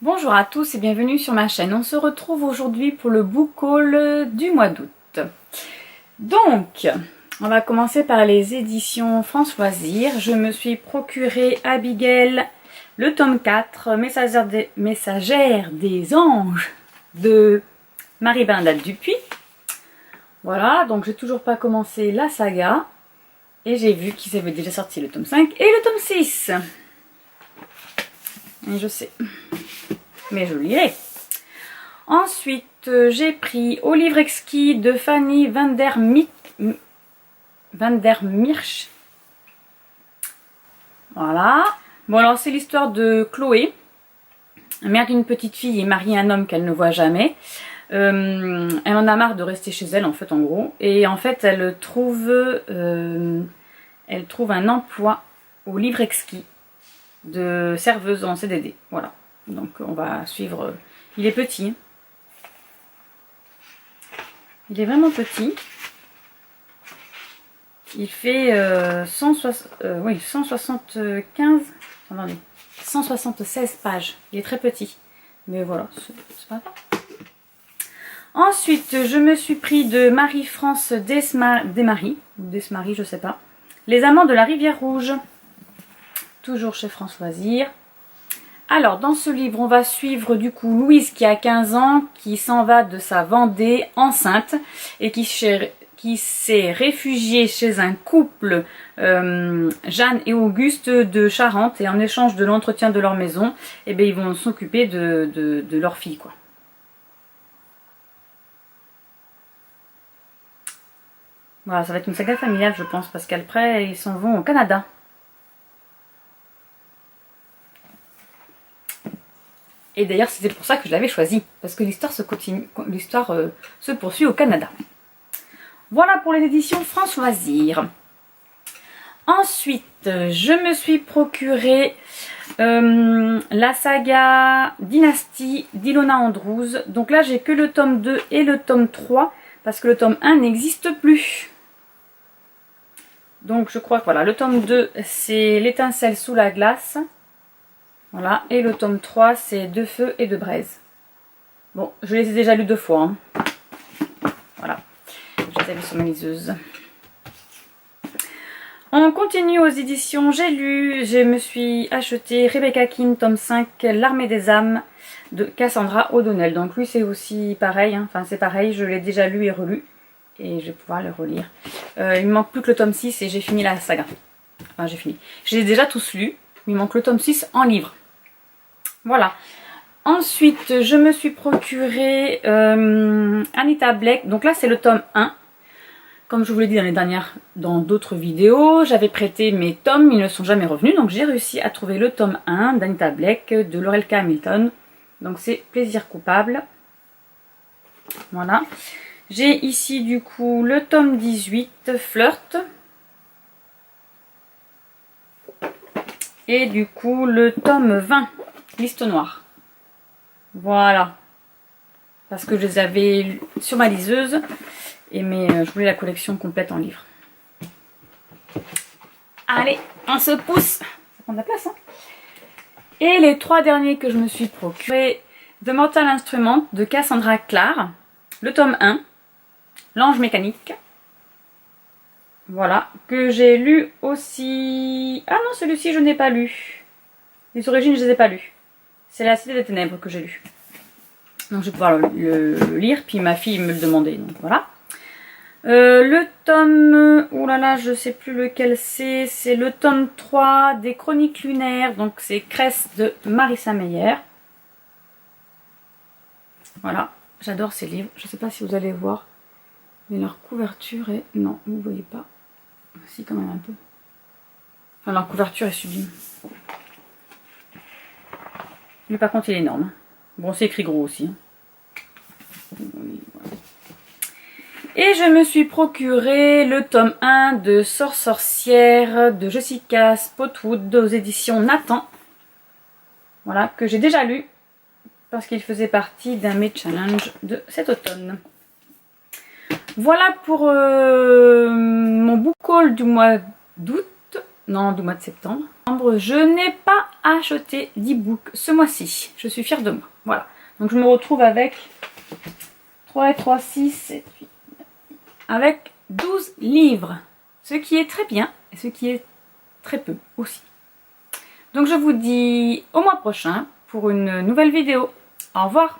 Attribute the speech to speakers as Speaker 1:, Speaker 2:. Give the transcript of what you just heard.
Speaker 1: Bonjour à tous et bienvenue sur ma chaîne. On se retrouve aujourd'hui pour le book haul du mois d'août. Donc, on va commencer par les éditions France Loisirs. Je me suis procuré Abigail, le tome 4, Messagère des anges de Marie Bernadette Dupuis. Voilà, donc j'ai toujours pas commencé la saga. Et j'ai vu qu'ils avaient déjà sorti le tome 5 et le tome 6. Et je sais. Mais je lirai. Ensuite, j'ai pris Au livre exquis de Fanny van der Meersch. Voilà. Bon, alors c'est l'histoire de Chloé, mère d'une petite fille et mariée à un homme qu'elle ne voit jamais. Elle en a marre de rester chez elle, en fait, en gros. Et en fait, elle trouve un emploi au livre exquis de serveuse en CDD. Voilà. Donc on va suivre. Il est petit. Il est vraiment petit. Il fait 175. Attendez. 176 pages. Il est très petit. Mais voilà, c'est pas grave. Ensuite, je me suis pris de Marie-France Desmaris, je sais pas. Les amants de la rivière rouge. Toujours chez France Loisirs. Alors, dans ce livre, on va suivre du coup Louise qui a 15 ans, qui s'en va de sa Vendée enceinte et qui s'est réfugiée chez un couple, Jeanne et Auguste de Charente, et en échange de l'entretien de leur maison, eh bien, ils vont s'occuper de leur fille, quoi. Voilà, ça va être une saga familiale, je pense, parce qu'après, ils s'en vont au Canada. Et d'ailleurs, c'était pour ça que je l'avais choisi, parce que l'histoire se poursuit au Canada. Voilà pour les éditions France Loisirs. Ensuite, je me suis procuré la saga Dynastie d'Ilona Andrews. Donc là, j'ai que le tome 2 et le tome 3, parce que le tome 1 n'existe plus. Donc je crois que voilà, le tome 2, c'est L'étincelle sous la glace. Voilà, et le tome 3, c'est De feu et de braise. Bon, je les ai déjà lus 2 fois. Hein. Voilà, je les ai lus sur ma liseuse. On continue aux éditions. Je me suis acheté Rebecca King, tome 5, L'Armée des âmes, de Cassandra O'Donnell. Donc lui, c'est aussi pareil. Hein. Enfin, c'est pareil, je l'ai déjà lu et relu. Et je vais pouvoir le relire. Il me manque plus que le tome 6 et j'ai fini la saga. Enfin, j'ai fini. Je les ai déjà tous lus. Il me manque le tome 6 en livre. Voilà. Ensuite, je me suis procuré Anita Blake. Donc là, c'est le tome 1. Comme je vous l'ai dit dans d'autres vidéos, j'avais prêté mes tomes, ils ne sont jamais revenus. Donc j'ai réussi à trouver le tome 1 d'Anita Blake de Laurel K. Hamilton. Donc c'est Plaisir coupable. Voilà. J'ai ici du coup le tome 18, Flirt. Et du coup le tome 20, Liste noire. Voilà. Parce que je les avais sur ma liseuse. Mais je voulais la collection complète en livre. Allez, on se pousse. Ça prend de la place, hein. Et les 3 derniers que je me suis procuré. The Mortal Instrument de Cassandra Clare. Le tome 1. L'ange mécanique. Voilà, que j'ai lu aussi... Ah non, celui-ci, je n'ai pas lu. Les origines, je ne les ai pas lus. C'est La Cité des Ténèbres que j'ai lu. Donc, je vais pouvoir le lire, puis ma fille me le demandait. Donc, voilà. Le tome... Oh là là, je ne sais plus lequel c'est. C'est le tome 3 des Chroniques lunaires. Donc, c'est Cress de Marissa Meyer. Voilà, j'adore ces livres. Je ne sais pas si vous allez voir. Mais leur couverture est... Non, vous ne voyez pas. Si, quand même un peu. Enfin, leur couverture est sublime. Mais par contre, il est énorme. Bon, c'est écrit gros aussi. Et je me suis procuré le tome 1 de Sorcière de Jessica Spotwood aux éditions Nathan. Voilà, que j'ai déjà lu. Parce qu'il faisait partie d'un May Challenge de cet automne. Voilà pour mon book haul du mois d'août. Non, du mois de septembre. Je n'ai pas acheté d'e-book ce mois-ci. Je suis fière de moi. Voilà. Donc je me retrouve avec 3 et 3, 6, 7, 8, avec 12 livres. Ce qui est très bien et ce qui est très peu aussi. Donc je vous dis au mois prochain pour une nouvelle vidéo. Au revoir.